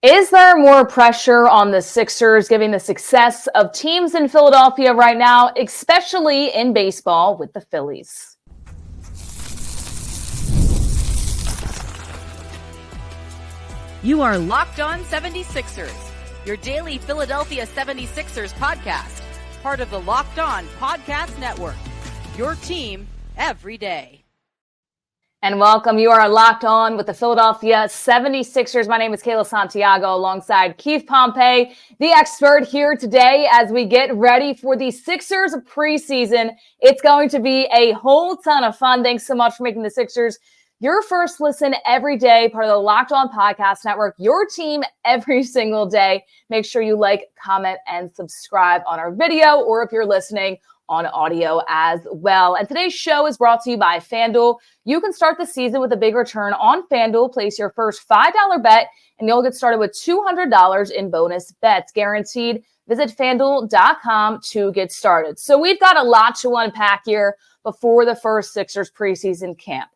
Is there more pressure on the Sixers given the success of teams in Philadelphia right now, especially in baseball with the Phillies? You are Locked On 76ers, your daily Philadelphia 76ers podcast, part of the Locked On Podcast Network, your team every day. And welcome. You are Locked On with the Philadelphia 76ers. My name is Kayla Santiago alongside Keith Pompey, the expert, here today as we get ready for the Sixers preseason. It's going to be a whole ton of fun. Thanks so much for making the Sixers your first listen every day, part of the Locked On Podcast Network, your team every single day. Make sure you like, comment, and subscribe on our video, or if you're listening on audio as well. And today's show is brought to you by FanDuel. You can start the season with a big return on FanDuel. Place your first $5 bet, and you'll get started with $200 in bonus bets guaranteed. Visit FanDuel.com to get started. So we've got a lot to unpack here before the first Sixers preseason camp.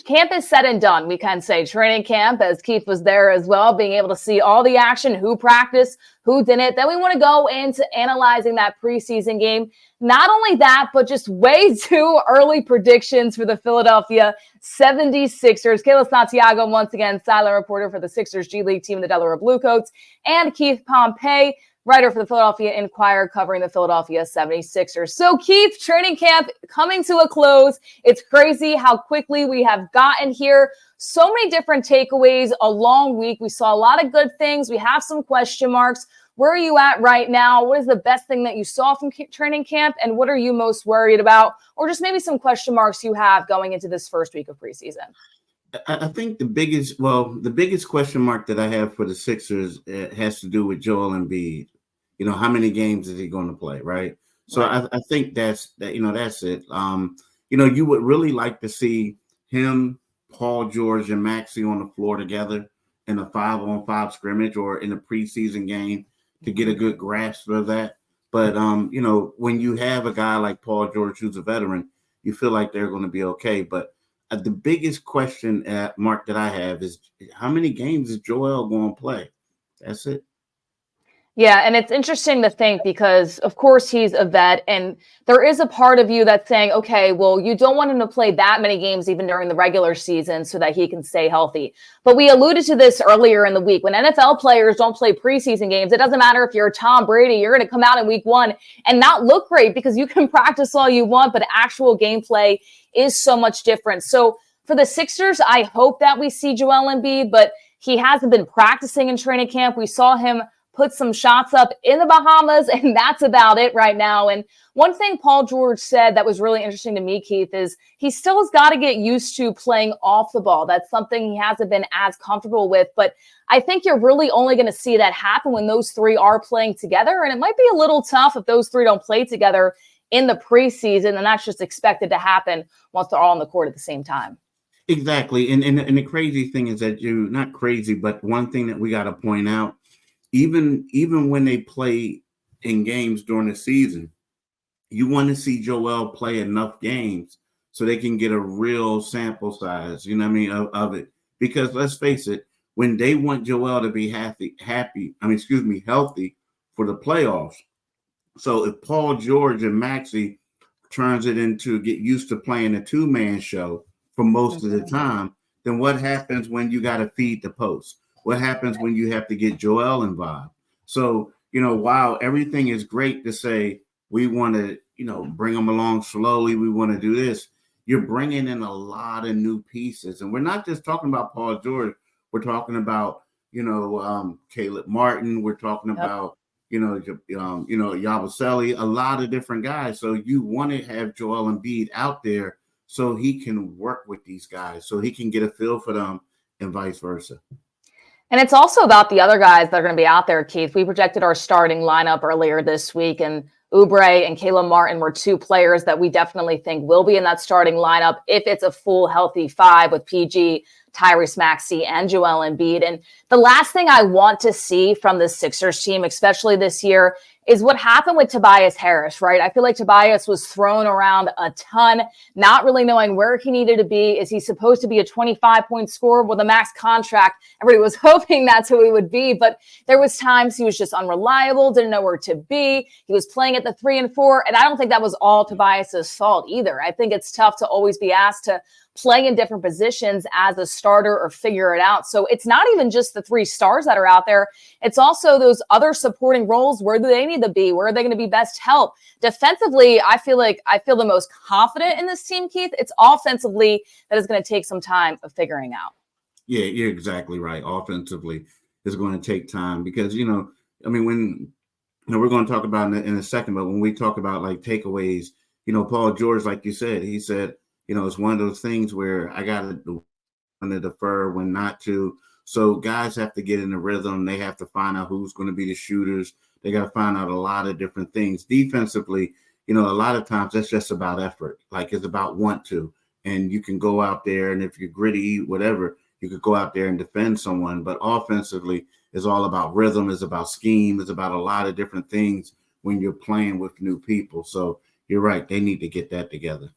Camp is said and done, we can say. Training camp, as Keith was there as well, being able to see all the action, who practiced, who didn't. Then we want to go into analyzing that preseason game. Not only that, but just way too early predictions for the Philadelphia 76ers. Kayla Santiago, once again, sideline reporter for the Sixers G League team, the Delaware Bluecoats, and Keith Pompey, writer for the Philadelphia Inquirer, covering the Philadelphia 76ers. So, Keith, training camp coming to a close. It's crazy how quickly we have gotten here. So many different takeaways, a long week. We saw a lot of good things. We have some question marks. Where are you at right now? What is the best thing that you saw from training camp? And what are you most worried about? Or just maybe some question marks you have going into this first week of preseason? I think the biggest question mark that I have for the Sixers has to do with Joel Embiid. You know, how many games is he going to play, right? So right. I think that's it. You would really like to see him, Paul George, and Maxey on the floor together in a 5-on-5 scrimmage or in a preseason game to get a good grasp of that. But, when you have a guy like Paul George, who's a veteran, you feel like they're going to be okay. But the biggest question mark that I have is how many games is Joel going to play? That's it. Yeah, and it's interesting to think because, of course, he's a vet, and there is a part of you that's saying, okay, well, you don't want him to play that many games even during the regular season so that he can stay healthy. But we alluded to this earlier in the week. When NFL players don't play preseason games, it doesn't matter if you're Tom Brady, you're going to come out in week one and not look great because you can practice all you want, but actual gameplay is so much different. So for the Sixers, I hope that we see Joel Embiid, but he hasn't been practicing in training camp. We saw him put some shots up in the Bahamas, and that's about it right now. And one thing Paul George said that was really interesting to me, Keith, is he still has got to get used to playing off the ball. That's something he hasn't been as comfortable with. But I think you're really only going to see that happen when those three are playing together. And it might be a little tough if those three don't play together in the preseason, and that's just expected to happen once they're all on the court at the same time. Exactly. And the crazy thing is that not crazy, but one thing that we got to point out, even when they play in games during the season, you want to see Joel play enough games so they can get a real sample size, of it. Because let's face it, when they want Joel to be healthy for the playoffs. So if Paul George and Maxey turns it into get used to playing a two-man show for most of the time, then what happens when you got to feed the post? What happens when you have to get Joel involved? So, while everything is great to say, we want to, bring them along slowly, we want to do this, you're bringing in a lot of new pieces. And we're not just talking about Paul George. We're talking about, Caleb Martin. We're talking about, Yabusele, a lot of different guys. So you want to have Joel Embiid out there so he can work with these guys, so he can get a feel for them and vice versa. And it's also about the other guys that are going to be out there, Keith. We projected our starting lineup earlier this week, and Oubre and Kayla Martin were two players that we definitely think will be in that starting lineup if it's a full healthy five with PG, Tyrese Maxey and Joel Embiid. And the last thing I want to see from the Sixers team, especially this year, is what happened with Tobias Harris, right? I feel like Tobias was thrown around a ton, not really knowing where he needed to be. Is he supposed to be a 25-point scorer with a max contract? Everybody was hoping that's who he would be, but there was times he was just unreliable, didn't know where to be. He was playing at the 3 and 4, and I don't think that was all Tobias's fault either. I think it's tough to always be asked to play in different positions as a starter or figure it out. So it's not even just the 3 stars that are out there. It's also those other supporting roles. Where do they need to be? Where are they going to be best help? Defensively, I feel the most confident in this team, Keith. It's offensively that is going to take some time of figuring out. Yeah, you're exactly right. Offensively is going to take time because, when we're going to talk about it in a second, but when we talk about like takeaways, Paul George, like you said, he said, it's one of those things where I got to defer when not to. So guys have to get in the rhythm. They have to find out who's going to be the shooters. They got to find out a lot of different things. Defensively, a lot of times that's just about effort. Like it's about want to. And you can go out there, and if you're gritty, whatever, you could go out there and defend someone. But offensively, it's all about rhythm. It's about scheme. It's about a lot of different things when you're playing with new people. So you're right. They need to get that together.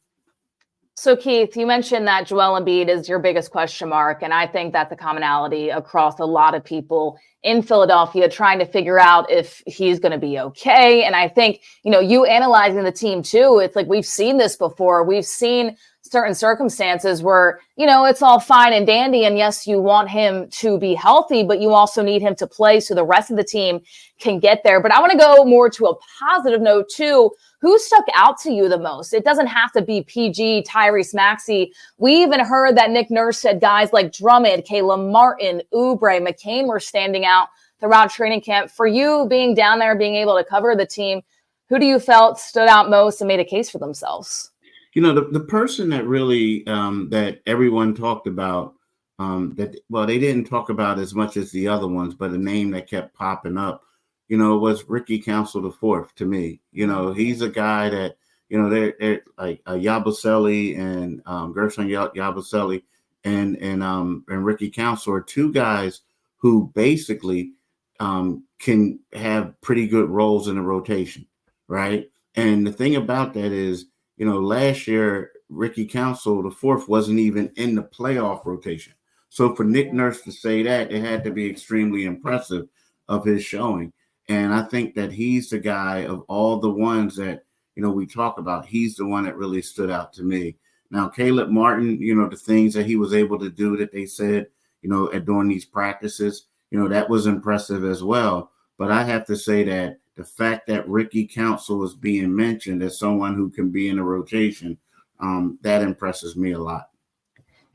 So, Keith, you mentioned that Joel Embiid is your biggest question mark, and I think that's a commonality across a lot of people in Philadelphia trying to figure out if he's going to be okay. And I think, you analyzing the team too, it's like we've seen this before. We've seen certain circumstances where, it's all fine and dandy. And yes, you want him to be healthy, but you also need him to play so the rest of the team can get there. But I want to go more to a positive note too. Who stuck out to you the most? It doesn't have to be PG, Tyrese Maxey. We even heard that Nick Nurse said guys like Drummond, Kayla Martin, Oubre, McCain were standing out throughout training camp. For you being down there, being able to cover the team, who do you felt stood out most and made a case for themselves? The person that really that everyone talked about they didn't talk about as much as the other ones, but a name that kept popping up, was Ricky Council IV to me. He's a guy that, they're like Yabusele and Gershon Yabusele and Ricky Council are 2 guys who basically can have pretty good roles in the rotation, right? And the thing about that is, last year, Ricky Council IV wasn't even in the playoff rotation. So for Nick Nurse to say that, it had to be extremely impressive of his showing. And I think that he's the guy of all the ones that, we talk about, he's the one that really stood out to me. Now, Caleb Martin, the things that he was able to do that they said, during these practices, that was impressive as well. But I have to say that the fact that Ricky Council is being mentioned as someone who can be in a rotation, that impresses me a lot.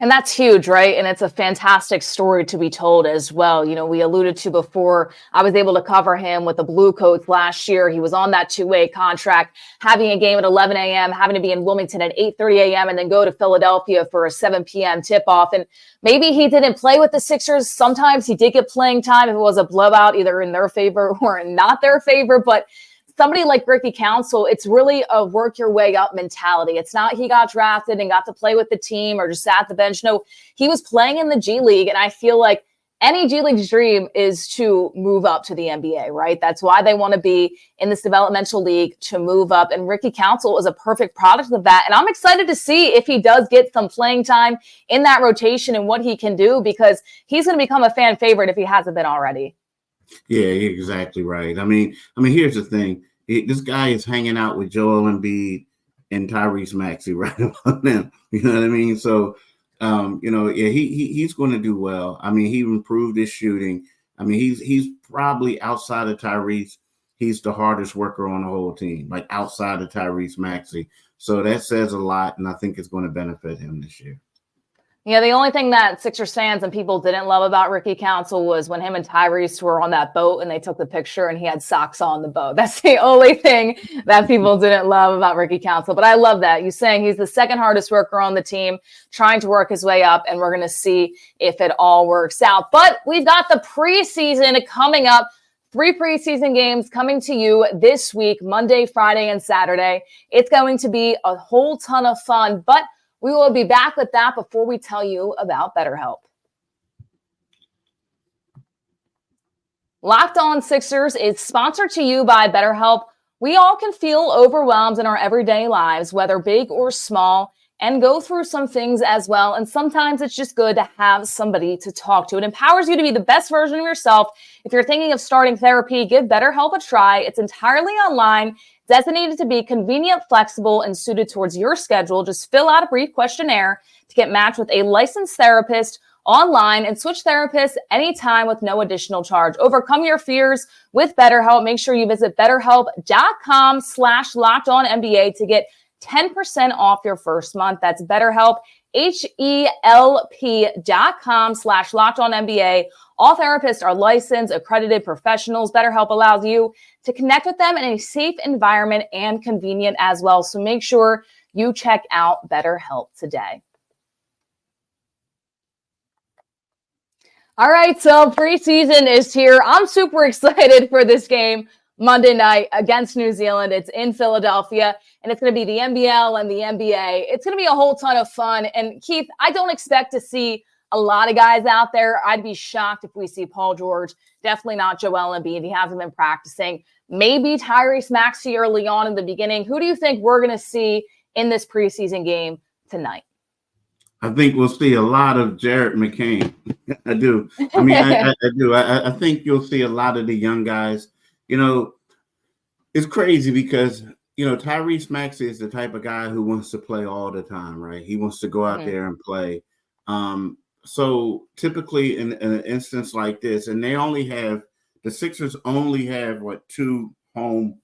And that's huge, right? And it's a fantastic story to be told as well. We alluded to before, I was able to cover him with the Blue Coats last year. He was on that 2-way contract, having a game at 11 a.m., having to be in Wilmington at 8:30 a.m., and then go to Philadelphia for a 7 p.m. tip-off. And maybe he didn't play with the Sixers. Sometimes he did get playing time if it was a blowout, either in their favor or not their favor. But somebody like Ricky Council, it's really a work your way up mentality. It's not he got drafted and got to play with the team or just sat the bench. No, he was playing in the G League. And I feel like any G League's dream is to move up to the NBA, right? That's why they want to be in this developmental league, to move up. And Ricky Council is a perfect product of that. And I'm excited to see if he does get some playing time in that rotation and what he can do, because he's going to become a fan favorite if he hasn't been already. Yeah, you're exactly right. I mean, here's the thing. This guy is hanging out with Joel Embiid and Tyrese Maxey right about now. You know what I mean? So, he's going to do well. I mean, he improved his shooting. I mean, he's probably outside of Tyrese, he's the hardest worker on the whole team, like outside of Tyrese Maxey. So that says a lot, and I think it's going to benefit him this year. Yeah, the only thing that Sixers fans and people didn't love about Ricky Council was when him and Tyrese were on that boat and they took the picture and he had socks on the boat. That's the only thing that people didn't love about Ricky Council. But I love that. You're saying he's the second hardest worker on the team, trying to work his way up, and we're going to see if it all works out. But we've got the preseason coming up. 3 preseason games coming to you this week, Monday, Friday, and Saturday. It's going to be a whole ton of fun, but we will be back with that before we tell you about BetterHelp. Locked On Sixers is sponsored to you by BetterHelp. We all can feel overwhelmed in our everyday lives, whether big or small, and go through some things as well. And sometimes it's just good to have somebody to talk to. It empowers you to be the best version of yourself. If you're thinking of starting therapy, give BetterHelp a try. It's entirely online, designated to be convenient, flexible, and suited towards your schedule. Just fill out a brief questionnaire to get matched with a licensed therapist online and switch therapists anytime with no additional charge. Overcome your fears with BetterHelp. Make sure you visit betterhelp.com/lockedonnba to get 10% off your first month. That's BetterHelp, HELP.com/lockedonnba. All therapists are licensed, accredited professionals. BetterHelp allows you to connect with them in a safe environment and convenient as well. So make sure you check out BetterHelp today. All right, so preseason is here. I'm super excited for this game Monday night against New Zealand. It's in Philadelphia, and it's going to be the NBL and the NBA. It's going to be a whole ton of fun. And Keith, I don't expect to see a lot of guys out there. I'd be shocked if we see Paul George. Definitely not Joel Embiid. He hasn't been practicing. Maybe Tyrese Maxey early on in the beginning. Who do you think we're going to see in this preseason game tonight? I think we'll see a lot of Jared McCain. I do. I mean, I do. I think you'll see a lot of the young guys. You know, it's crazy because, you know, Tyrese Maxey is the type of guy who wants to play all the time, right? He wants to go out there and play. So typically in an instance like this, and the Sixers only have, two home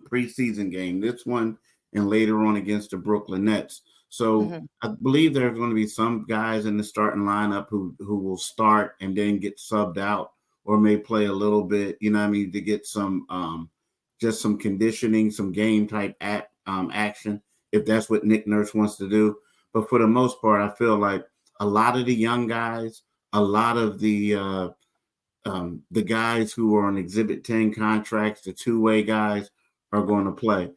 preseason games. This one and later on against the Brooklyn Nets. So I believe there are going to be some guys in the starting lineup who will start and then get subbed out or may play a little bit, you know what I mean, to get some just some conditioning, some game type action, if that's what Nick Nurse wants to do. But for the most part, I feel like a lot of the young guys, a lot of the guys who are on Exhibit 10 contracts, the two-way guys, are going to play.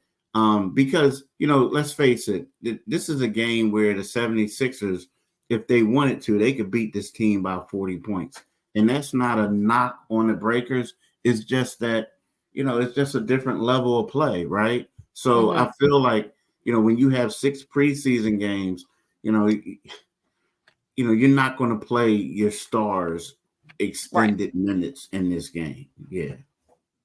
Because, you know, let's face it, this is a game where the 76ers, if they wanted to, they could beat this team by 40 points. And that's not a knock on the Breakers. It's just that, you know, it's just a different level of play, right? So I feel like, you know, when you have 6 preseason games, you know, you're not going to play your stars extended minutes in this game. Yeah.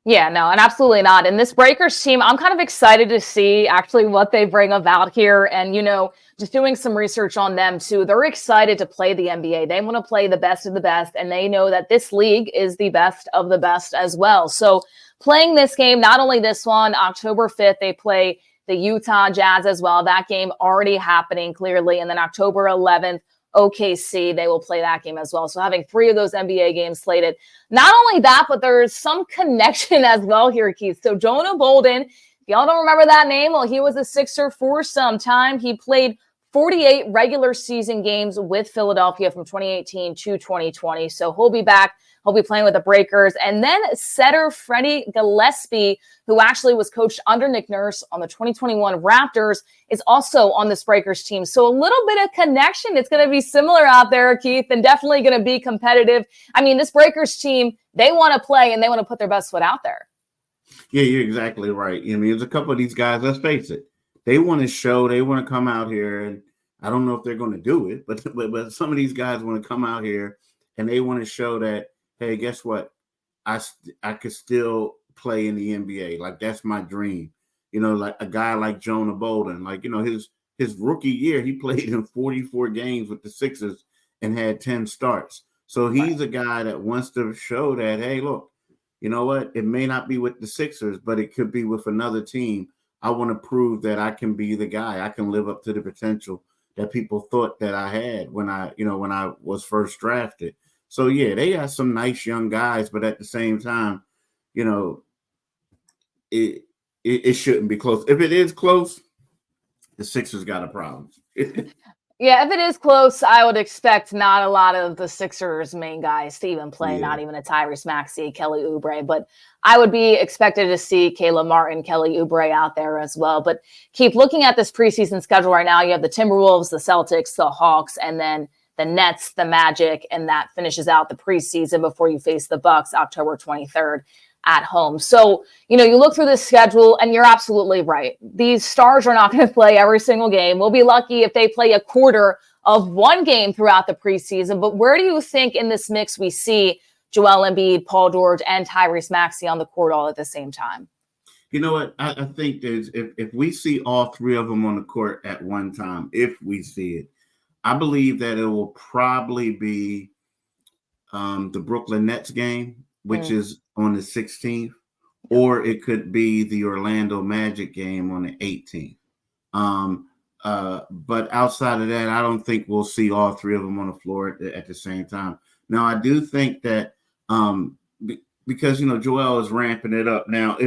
Yeah, no, and absolutely not. And this Breakers team, I'm kind of excited to see actually what they bring about here. And, you know, just doing some research on them too. They're excited to play the NBA. They want to play the best of the best. And they know that this league is the best of the best as well. So playing this game, not only this one, October 5th, they play the Utah Jazz as well. That game already happening clearly. And then October 11th, OKC, they will play that game as well. So having 3 of those NBA games slated. Not only that, but there's some connection as well here, Keith. So Jonah Bolden, if y'all don't remember that name, well, he was a Sixer for some time. He played 48 regular season games with Philadelphia from 2018 to 2020. So he'll be back. He'll be playing with the Breakers. And then setter Freddie Gillespie, who actually was coached under Nick Nurse on the 2021 Raptors, is also on this Breakers team. So a little bit of connection. It's going to be similar out there, Keith, and definitely going to be competitive. I mean, this Breakers team, they want to play and they want to put their best foot out there. Yeah, you're exactly right. I mean, there's a couple of these guys, let's face it, they want to show, they want to come out here, and I don't know if they're going to do it, but some of these guys want to come out here and they want to show that, hey, guess what? I could still play in the NBA. Like, that's my dream. You know, like a guy like Jonah Bolden, like, you know, his rookie year, he played in 44 games with the Sixers and had 10 starts. So he's a guy that wants to show that, hey, look, you know what? It may not be with the Sixers, but it could be with another team. I want to prove that I can be the guy. I can live up to the potential that people thought that I had when I was first drafted. So, yeah, they got some nice young guys, but at the same time, you know, it shouldn't be close. If it is close, the Sixers got a problem. Yeah, if it is close, I would expect not a lot of the Sixers' main guys to even play, not even a Tyrese Maxey, Kelly Oubre. But I would be expected to see Kayla Martin, Kelly Oubre out there as well. But keep looking at this preseason schedule right now. You have the Timberwolves, the Celtics, the Hawks, and then the Nets, the Magic, and that finishes out the preseason before you face the Bucks October 23rd at home. So, you look through this schedule and you're absolutely right. These stars are not going to play every single game. We'll be lucky if they play a quarter of one game throughout the preseason. But where do you think in this mix we see Joel Embiid, Paul George, and Tyrese Maxey on the court all at the same time? You know what? I think there's if we see all three of them on the court at one time, if we see it, I believe that it will probably be the Brooklyn Nets game, which is on the 16th, or it could be the Orlando Magic game on the 18th. But outside of that, I don't think we'll see all three of them on the floor at the same time. Now, I do think that because, Joel is ramping it up. Now,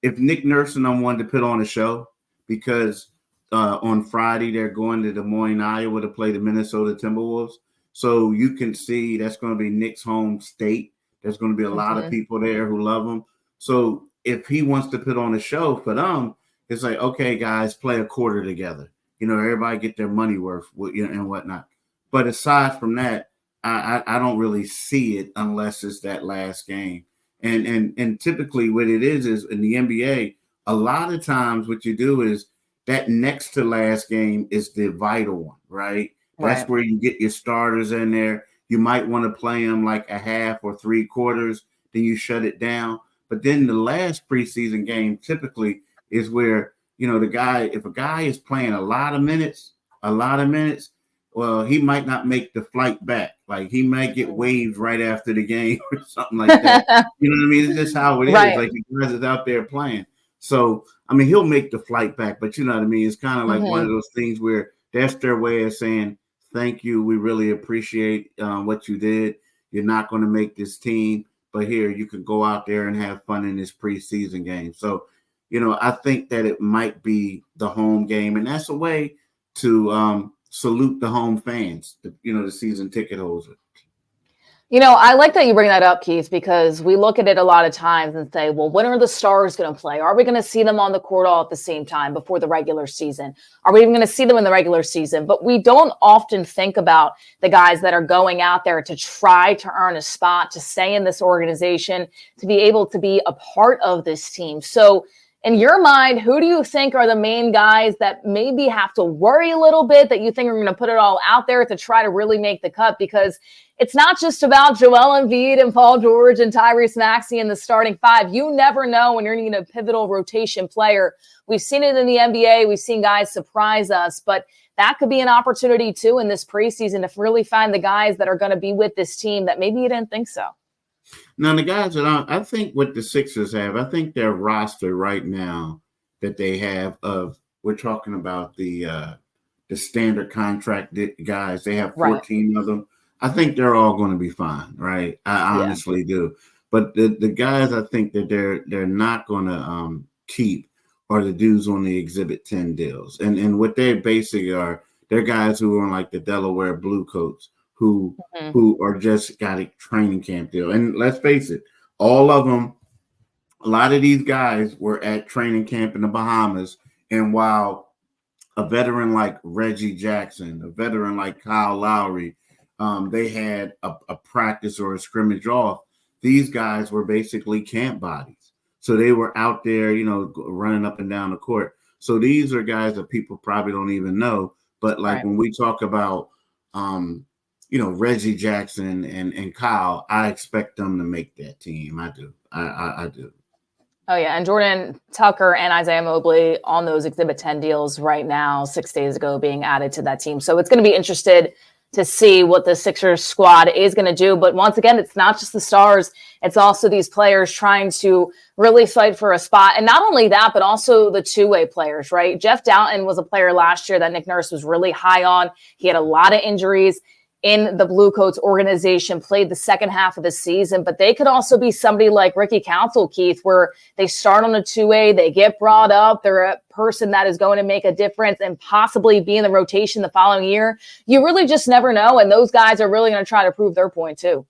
if Nick Nurse and them wanted to put on a show, because on Friday they're going to Des Moines, Iowa to play the Minnesota Timberwolves. So you can see that's going to be Nick's home state. There's going to be a lot of people there who love him. So if he wants to put on a show for them, it's like, okay, guys, play a quarter together. Everybody get their money worth and whatnot. But aside from that, I don't really see it unless it's that last game. And typically what it is in the NBA, a lot of times what you do is that next to last game is the vital one, right? That's where you get your starters in there. You might want to play them like a half or three quarters, then you shut it down. But then the last preseason game typically is where, if a guy is playing a lot of minutes, well, he might not make the flight back. Like he might get waived right after the game or something like that. You know what I mean? It's just how it is. Like the guys is out there playing. So, he'll make the flight back, but you know what I mean? It's kind of like one of those things where that's their way of saying, thank you. We really appreciate what you did. You're not going to make this team, but here you can go out there and have fun in this preseason game. So, I think that it might be the home game, and that's a way to salute the home fans, the season ticket holders. I like that you bring that up, Keith, because we look at it a lot of times and say, well, when are the stars going to play? Are we going to see them on the court all at the same time before the regular season? Are we even going to see them in the regular season? But we don't often think about the guys that are going out there to try to earn a spot, to stay in this organization, to be able to be a part of this team. So in your mind, who do you think are the main guys that maybe have to worry a little bit, that you think are going to put it all out there to try to really make the cut? Because it's not just about Joel Embiid and Paul George and Tyrese Maxey in the starting five. You never know when you're needing a pivotal rotation player. We've seen it in the NBA. We've seen guys surprise us, but that could be an opportunity too in this preseason to really find the guys that are going to be with this team that maybe you didn't think so. Now, the guys that I think what the Sixers have, I think their roster right now that they have we're talking about the standard contract guys. They have 14 of them. I think they're all going to be fine, right? I honestly do. But the guys I think that they're not going to keep are the dudes on the Exhibit 10 deals. And what they basically are, they're guys who are on like the Delaware Blue Coats who are just got a training camp deal. And let's face it, all of them, a lot of these guys were at training camp in the Bahamas. And while a veteran like Reggie Jackson, a veteran like Kyle Lowry, they had a practice or a scrimmage off, these guys were basically camp bodies. So they were out there, running up and down the court. So these are guys that people probably don't even know. But like when we talk about, Reggie Jackson and Kyle, I expect them to make that team. I do. I do. Oh, yeah. And Jordan Tucker and Isaiah Mobley on those Exhibit 10 deals right now, 6 days ago, being added to that team. So it's going to be interested to see what the Sixers squad is going to do. But once again, it's not just the stars. It's also these players trying to really fight for a spot. And not only that, but also the two-way players, right? Jeff Doughton was a player last year that Nick Nurse was really high on. He had a lot of injuries in the Blue Coats organization, played the second half of the season, but they could also be somebody like Ricky Council, Keith, where they start on a two-way, they get brought up, they're a person that is going to make a difference and possibly be in the rotation the following year. You really just never know, and those guys are really going to try to prove their point too.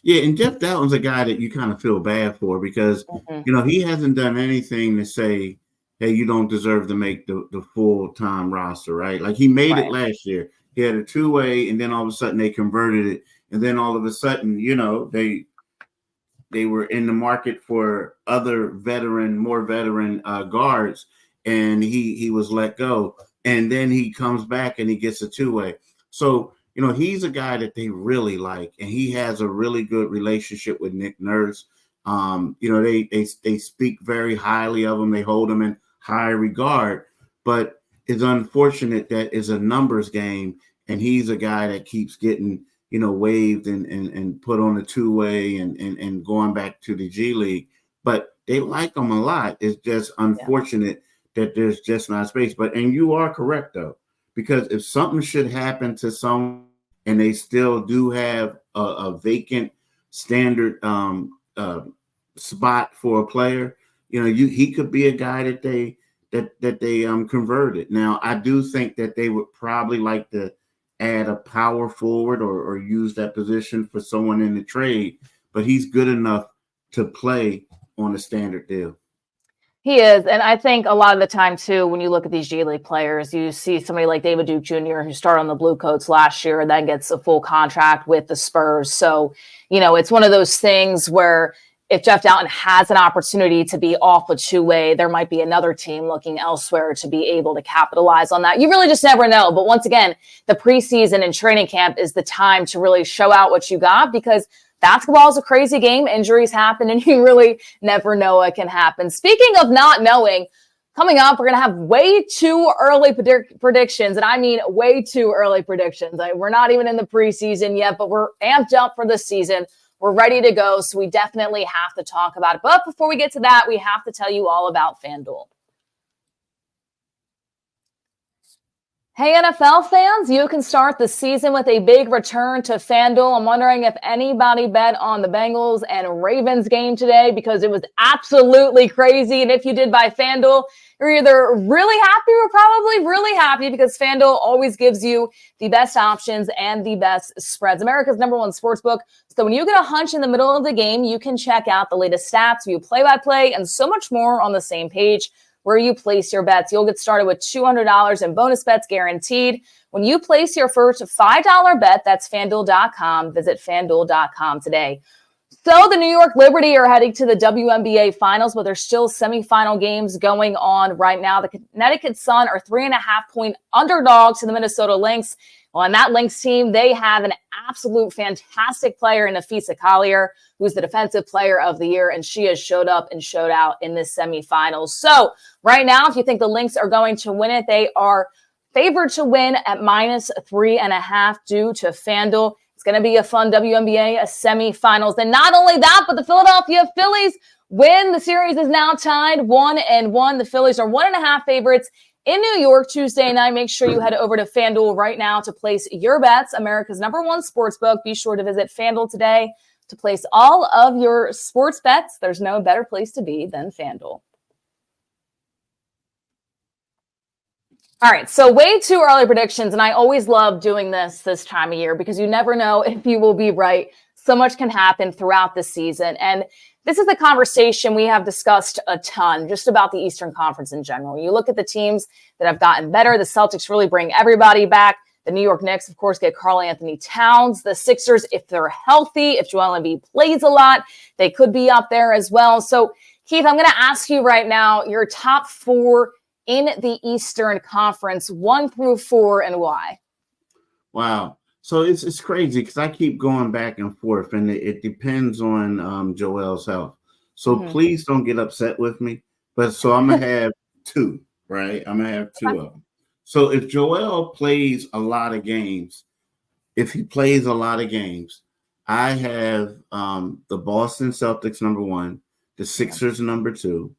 Yeah, and Jeff Doughton's a guy that you kind of feel bad for because, he hasn't done anything to say, hey, you don't deserve to make the full-time roster, right? Like he made it last year. He had a two-way, and then all of a sudden they converted it, and then all of a sudden, they were in the market for other more veteran guards, and he was let go. And then he comes back and he gets a two-way. So, he's a guy that they really like, and he has a really good relationship with Nick Nurse. They speak very highly of him. They hold him in high regard, but it's unfortunate that it's a numbers game, and he's a guy that keeps getting waived and put on a two-way and going back to the G League. But they like him a lot. It's just unfortunate that there's just not space. And you are correct, though, because if something should happen to someone and they still do have a vacant standard spot for a player, he could be a guy that they converted. Now, I do think that they would probably like to add a power forward or use that position for someone in the trade, but he's good enough to play on a standard deal. He is. And I think a lot of the time, too, when you look at these G League players, you see somebody like David Duke Jr., who started on the Blue Coats last year and then gets a full contract with the Spurs. So, it's one of those things where if Jeff Doughton has an opportunity to be off a two-way, there might be another team looking elsewhere to be able to capitalize on that. You really just never know. But once again, the preseason and training camp is the time to really show out what you got, because basketball is a crazy game. Injuries happen, and you really never know what can happen. Speaking of not knowing, coming up, we're going to have way too early predictions, and I mean way too early predictions. We're not even in the preseason yet, but we're amped up for the season. We're ready to go, so we definitely have to talk about it. But before we get to that, we have to tell you all about FanDuel. Hey, NFL fans, you can start the season with a big return to FanDuel. I'm wondering if anybody bet on the Bengals and Ravens game today, because it was absolutely crazy. And if you did buy FanDuel, you're either really happy or probably really happy, because FanDuel always gives you the best options and the best spreads. America's #1 sportsbook. So when you get a hunch in the middle of the game, you can check out the latest stats, view play-by-play, and so much more on the same page where you place your bets. You'll get started with $200 in bonus bets guaranteed when you place your first $5 bet. That's FanDuel.com. Visit FanDuel.com today. So the New York Liberty are heading to the WNBA finals, but there's still semifinal games going on right now. The Connecticut Sun are 3.5-point underdogs to the Minnesota Lynx. Well, on that Lynx team, they have an absolute fantastic player in Nafisa Collier, who's the defensive player of the year, and she has showed up and showed out in this semifinals. So right now, if you think the Lynx are going to win it, they are favored to win at -3.5 due to FanDuel. It's going to be a fun WNBA semifinals. And not only that, but the Philadelphia Phillies win. The series is now tied 1-1. The Phillies are 1.5 favorites in New York Tuesday night. Make sure you head over to FanDuel right now to place your bets. America's #1 sportsbook. Be sure to visit FanDuel today to place all of your sports bets. There's no better place to be than FanDuel. All right, so way too early predictions, and I always love doing this time of year because you never know if you will be right. So much can happen throughout the season, and this is the conversation we have discussed a ton just about the Eastern Conference in general. You look at the teams that have gotten better. The Celtics really bring everybody back. The New York Knicks, of course, get Karl-Anthony Towns. The Sixers, if they're healthy, if Joel Embiid plays a lot, they could be up there as well. So, Keith, I'm going to ask you right now your top 4 in the Eastern Conference, 1 through 4, and why? Wow. So it's crazy because I keep going back and forth, and it depends on Joel's health. So please don't get upset with me. But so I'm going to have 2, right? I'm going to have 2 of them. So if Joel plays a lot of games, I have the Boston Celtics #1, the Sixers #2,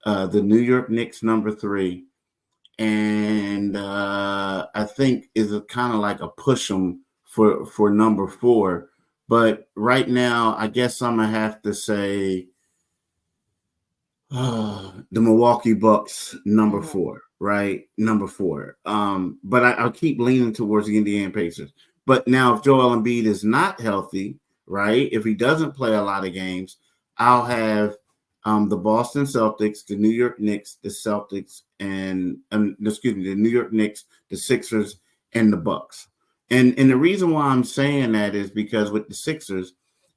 the New York Knicks #3, and I think is kind of like a push 'em for #4. But right now, I guess I'm gonna have to say the Milwaukee Bucks #4, right? #4. But I'll keep leaning towards the Indiana Pacers. But now, if Joel Embiid is not healthy, right? If he doesn't play a lot of games, I'll have the Boston Celtics, the New York Knicks, the Celtics, the New York Knicks, the Sixers, and the Bucks. And the reason why I'm saying that is because with the Sixers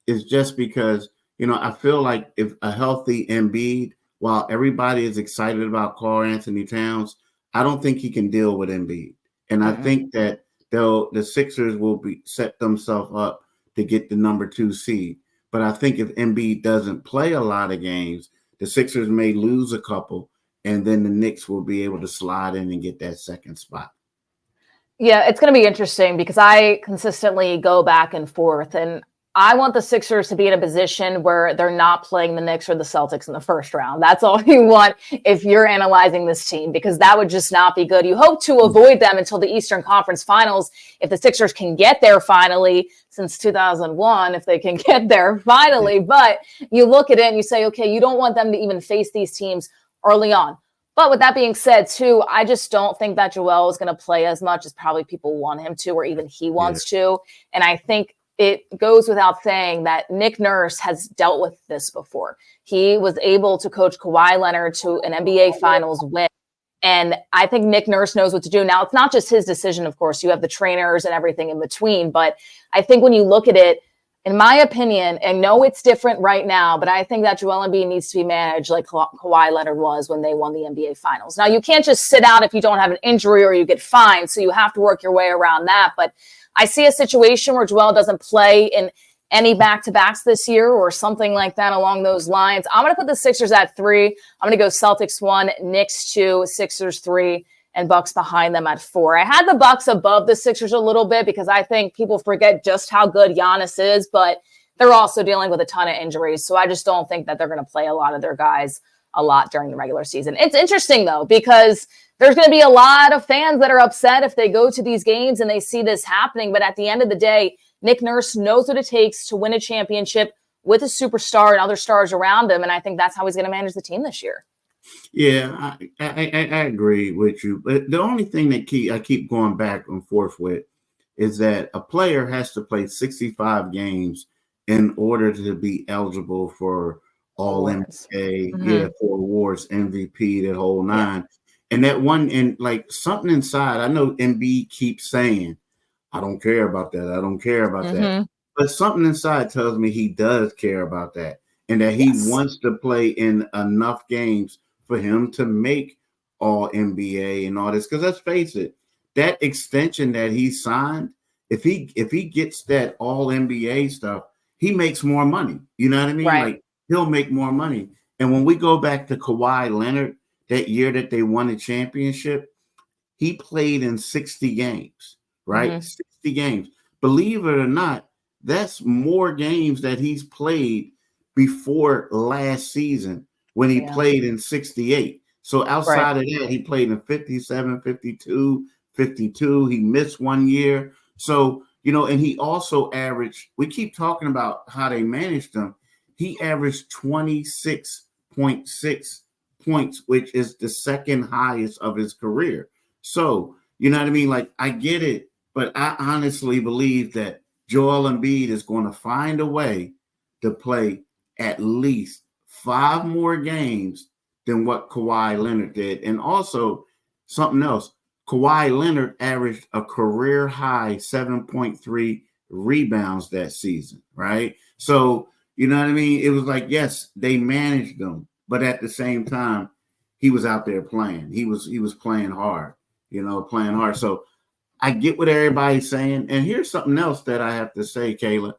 is just because, I feel like if a healthy Embiid, while everybody is excited about Karl Anthony Towns, I don't think he can deal with Embiid. And I think that the Sixers will set themselves up to get the number 2 seed. But I think if Embiid doesn't play a lot of games, the Sixers may lose a couple, and then the Knicks will be able to slide in and get that second spot. Yeah, it's going to be interesting because I consistently go back and forth, and I want the Sixers to be in a position where they're not playing the Knicks or the Celtics in the first round. That's all you want if you're analyzing this team, because that would just not be good. You hope to avoid them until the Eastern Conference Finals. If the Sixers can get there finally, since 2001, if they can get there finally. But you look at it and you say, okay, you don't want them to even face these teams early on. But with that being said, too, I just don't think that Joel is going to play as much as probably people want him to, or even he wants to. And I think it goes without saying that Nick Nurse has dealt with this before. He was able to coach Kawhi Leonard to an NBA Finals win. And I think Nick Nurse knows what to do. Now, it's not just his decision, of course. You have the trainers and everything in between. But I think when you look at it, in my opinion, and know it's different right now, but I think that Joel Embiid needs to be managed like Kawhi Leonard was when they won the NBA Finals. Now, you can't just sit out if you don't have an injury or you get fined, so you have to work your way around that. But I see a situation where Joel doesn't play in any back-to-backs this year or something like that along those lines. I'm going to put the Sixers at 3. I'm going to go Celtics 1, Knicks 2, Sixers 3, and Bucks behind them at 4. I had the Bucks above the Sixers a little bit because I think people forget just how good Giannis is, but they're also dealing with a ton of injuries. So I just don't think that they're going to play a lot of their guys a lot during the regular season. It's interesting, though, because there's going to be a lot of fans that are upset if they go to these games and they see this happening. But at the end of the day, Nick Nurse knows what it takes to win a championship with a superstar and other stars around him. And I think that's how he's going to manage the team this year. Yeah, I agree with you. But the only thing that I keep going back and forth with is that a player has to play 65 games in order to be eligible for all NBA, for awards, MVP, that whole nine. Yeah. And that one, and like something inside, I know Embiid keeps saying, I don't care about that. I don't care about that. But something inside tells me he does care about that, and that he wants to play in enough games for him to make all NBA and all this. Because let's face it, that extension that he signed, if he gets that all NBA stuff, he makes more money. You know what I mean? Right. Like he'll make more money. And when we go back to Kawhi Leonard, that year that they won the championship, he played in 60 games, right? 60 games. Believe it or not, that's more games that he's played before last season when he played in 68. So outside of that, he played in 57, 52, 52. He missed 1 year. So, and he also averaged, we keep talking about how they managed him. He averaged 26.6 points, which is the second highest of his career. So, you know what I mean? Like, I get it, but I honestly believe that Joel Embiid is going to find a way to play at least 5 more games than what Kawhi Leonard did. And also something else, Kawhi Leonard averaged a career high 7.3 rebounds that season, right? So, you know what I mean? It was like, yes, they managed them, but at the same time, he was out there playing. He was playing hard, playing hard. So I get what everybody's saying. And here's something else that I have to say, Kayla,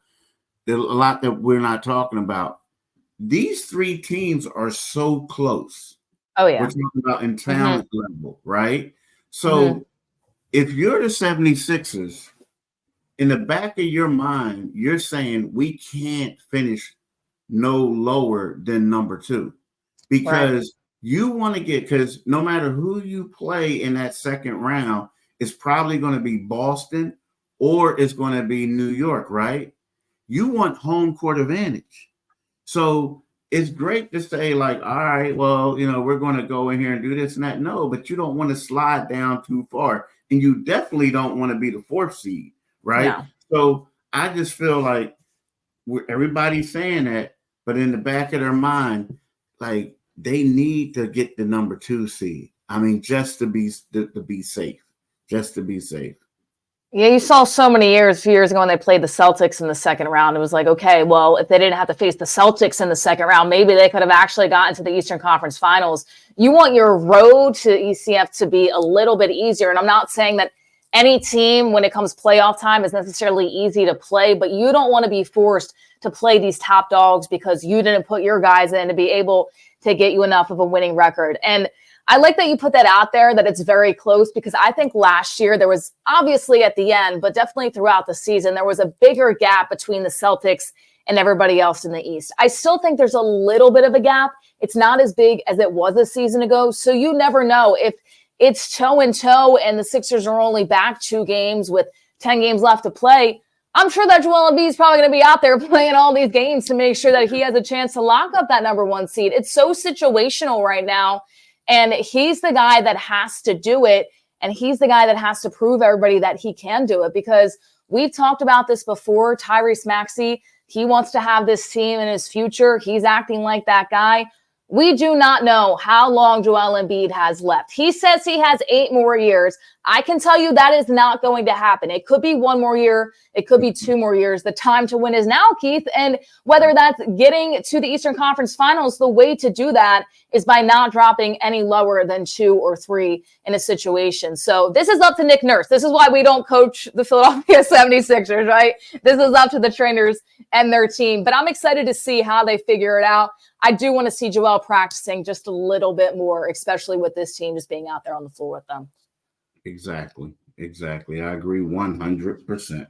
a lot that we're not talking about. These 3 teams are so close. Oh, yeah. We're talking about in talent level, right? So if you're the 76ers, in the back of your mind, you're saying we can't finish no lower than number 2 because you want to because no matter who you play in that second round, it's probably going to be Boston or it's going to be New York, right? You want home court advantage. So it's great to say like, all right, well, we're going to go in here and do this and that. No, but you don't want to slide down too far. And you definitely don't want to be the 4th seed, right? No. So I just feel like everybody's saying that, but in the back of their mind, like they need to get the number 2 seed. I mean, just to be safe, just to be safe. Yeah, you saw so many years, a few years ago when they played the Celtics in the second round. It was like, okay, well, if they didn't have to face the Celtics in the second round, maybe they could have actually gotten to the Eastern Conference Finals. You want your road to ECF to be a little bit easier. And I'm not saying that any team, when it comes playoff time, is necessarily easy to play, but you don't want to be forced to play these top dogs because you didn't put your guys in to be able to get you enough of a winning record. And I like that you put that out there, that it's very close, because I think last year there was obviously at the end, but definitely throughout the season, there was a bigger gap between the Celtics and everybody else in the East. I still think there's a little bit of a gap. It's not as big as it was a season ago. So you never know if it's toe and toe and the Sixers are only back 2 games with 10 games left to play. I'm sure that Joel Embiid is probably going to be out there playing all these games to make sure that he has a chance to lock up that number 1 seed. It's so situational right now. And he's the guy that has to do it. And he's the guy that has to prove everybody that he can do it, because we've talked about this before. Tyrese Maxey, he wants to have this team in his future. He's acting like that guy. We do not know how long Joel Embiid has left. He says he has 8 more years. I can tell you that is not going to happen. It could be 1 more year. It could be 2 more years. The time to win is now, Keith. And whether that's getting to the Eastern Conference Finals, the way to do that is by not dropping any lower than 2 or 3 in a situation. So this is up to Nick Nurse. This is why we don't coach the Philadelphia 76ers, right? This is up to the trainers and their team. But I'm excited to see how they figure it out. I do want to see Joel practicing just a little bit more, especially with this team just being out there on the floor with them. Exactly. I agree 100%.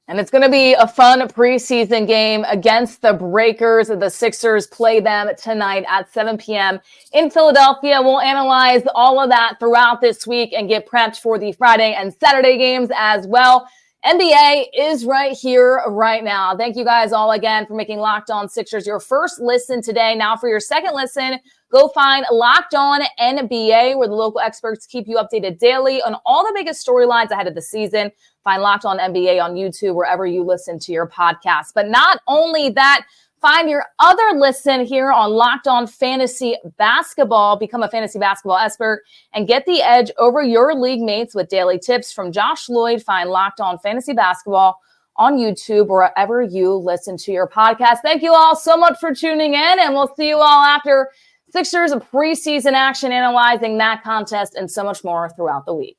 And it's going to be a fun preseason game against the Breakers. The Sixers play them tonight at 7 p.m. in Philadelphia. We'll analyze all of that throughout this week and get prepped for the Friday and Saturday games as well. NBA is right here, right now. Thank you guys all again for making Locked On Sixers your first listen today. Now for your second listen, go find Locked On NBA, where the local experts keep you updated daily on all the biggest storylines ahead of the season. Find Locked On NBA on YouTube, wherever you listen to your podcast. But not only that, find your other listen here on Locked On Fantasy Basketball. Become a fantasy basketball expert and get the edge over your league mates with daily tips from Josh Lloyd. Find Locked On Fantasy Basketball on YouTube, wherever you listen to your podcast. Thank you all so much for tuning in, and we'll see you all after Sixers preseason action, analyzing that contest and so much more throughout the week.